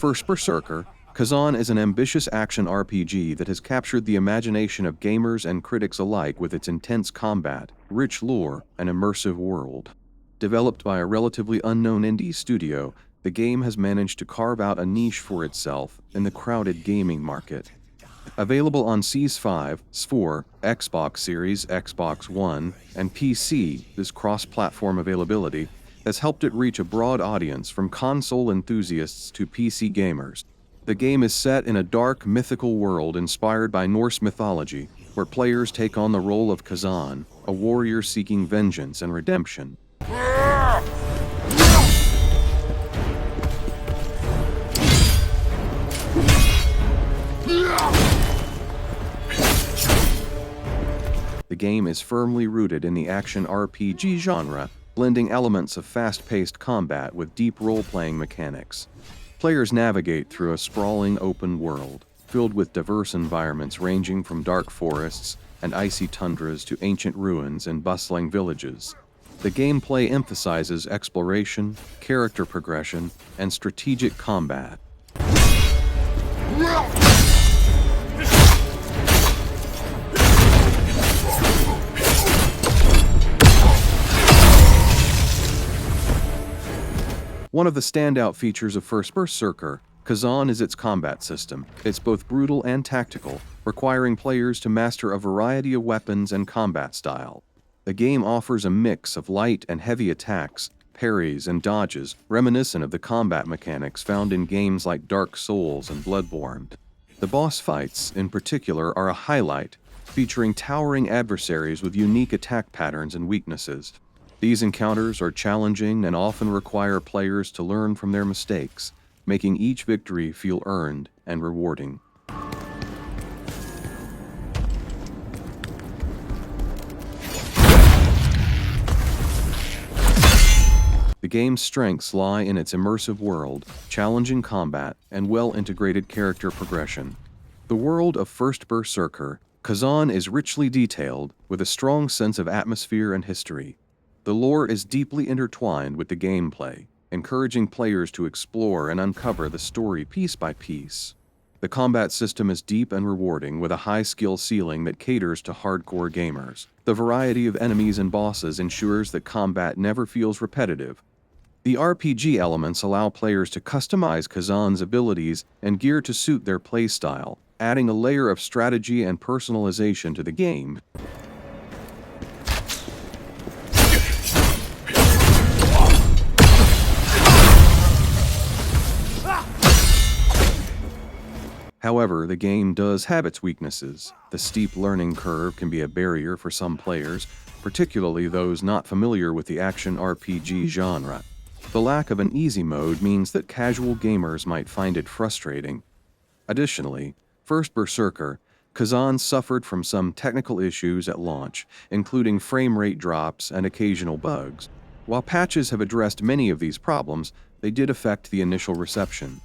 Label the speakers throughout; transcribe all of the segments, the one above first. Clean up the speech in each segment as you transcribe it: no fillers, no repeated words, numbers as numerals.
Speaker 1: First Berserker Khazan is an ambitious action RPG that has captured the imagination of gamers and critics alike with its intense combat, rich lore, and immersive world. Developed by a relatively unknown indie studio, the game has managed to carve out a niche for itself in the crowded gaming market. Available on PS5, PS4, Xbox Series, Xbox One, and PC, this cross-platform availability has helped it reach a broad audience from console enthusiasts to PC gamers. The game is set in a dark, mythical world inspired by Norse mythology, where players take on the role of Khazan, a warrior seeking vengeance and redemption. The game is firmly rooted in the action RPG genre, blending elements of fast-paced combat with deep role-playing mechanics. Players navigate through a sprawling open world, filled with diverse environments ranging from dark forests and icy tundras to ancient ruins and bustling villages. The gameplay emphasizes exploration, character progression, and strategic combat. One of the standout features of First Berserker Khazan is its combat system. It's both brutal and tactical, requiring players to master a variety of weapons and combat style. The game offers a mix of light and heavy attacks, parries, and dodges, reminiscent of the combat mechanics found in games like Dark Souls and Bloodborne. The boss fights, in particular, are a highlight, featuring towering adversaries with unique attack patterns and weaknesses. These encounters are challenging and often require players to learn from their mistakes, making each victory feel earned and rewarding. The game's strengths lie in its immersive world, challenging combat, and well-integrated character progression. The world of First Berserker Khazan is richly detailed, with a strong sense of atmosphere and history. The lore is deeply intertwined with the gameplay, encouraging players to explore and uncover the story piece by piece. The combat system is deep and rewarding, with a high skill ceiling that caters to hardcore gamers. The variety of enemies and bosses ensures that combat never feels repetitive. The RPG elements allow players to customize Khazan's abilities and gear to suit their playstyle, adding a layer of strategy and personalization to the game. However, the game does have its weaknesses. The steep learning curve can be a barrier for some players, particularly those not familiar with the action RPG genre. The lack of an easy mode means that casual gamers might find it frustrating. Additionally, First Berserker Khazan suffered from some technical issues at launch, including frame rate drops and occasional bugs. While patches have addressed many of these problems, they did affect the initial reception.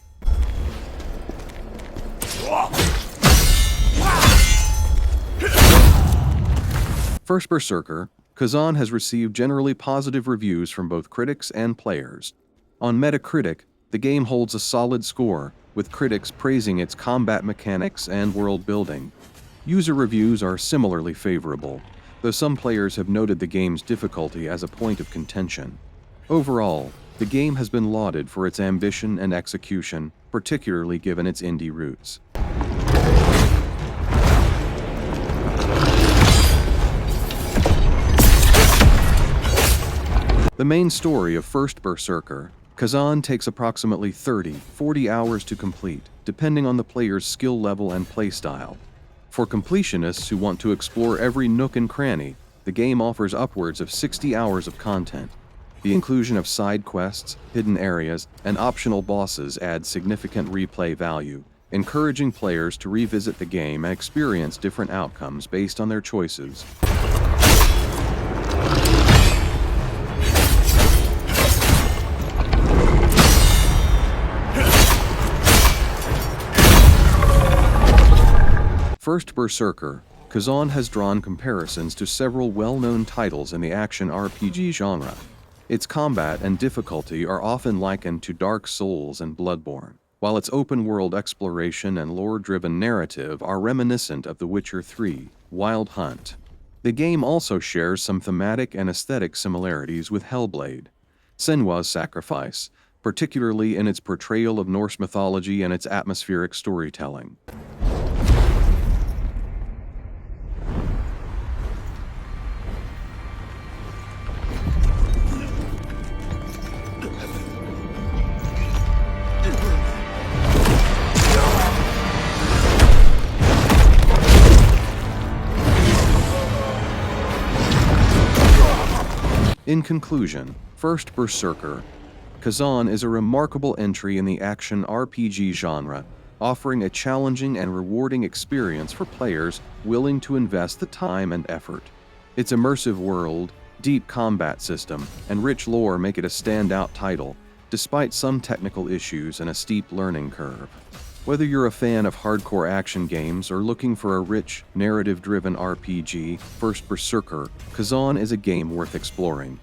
Speaker 1: First Berserker Khazan has received generally positive reviews from both critics and players. On Metacritic, the game holds a solid score, with critics praising its combat mechanics and world building. User reviews are similarly favorable, though some players have noted the game's difficulty as a point of contention. Overall, the game has been lauded for its ambition and execution, particularly given its indie roots. The main story of First Berserker Khazan takes approximately 30-40 hours to complete, depending on the player's skill level and playstyle. For completionists who want to explore every nook and cranny, the game offers upwards of 60 hours of content. The inclusion of side quests, hidden areas, and optional bosses adds significant replay value, encouraging players to revisit the game and experience different outcomes based on their choices. First Berserker Khazan has drawn comparisons to several well-known titles in the action RPG genre. Its combat and difficulty are often likened to Dark Souls and Bloodborne, while its open-world exploration and lore-driven narrative are reminiscent of The Witcher 3: Wild Hunt. The game also shares some thematic and aesthetic similarities with Hellblade: Senua's Sacrifice, particularly in its portrayal of Norse mythology and its atmospheric storytelling. In conclusion, first Berserker Khazan is a remarkable entry in the action RPG genre, offering a challenging and rewarding experience for players willing to invest the time and effort. Its immersive world, deep combat system, and rich lore make it a standout title, despite some technical issues and a steep learning curve. Whether you're a fan of hardcore action games or looking for a rich, narrative-driven RPG, first Berserker Khazan is a game worth exploring.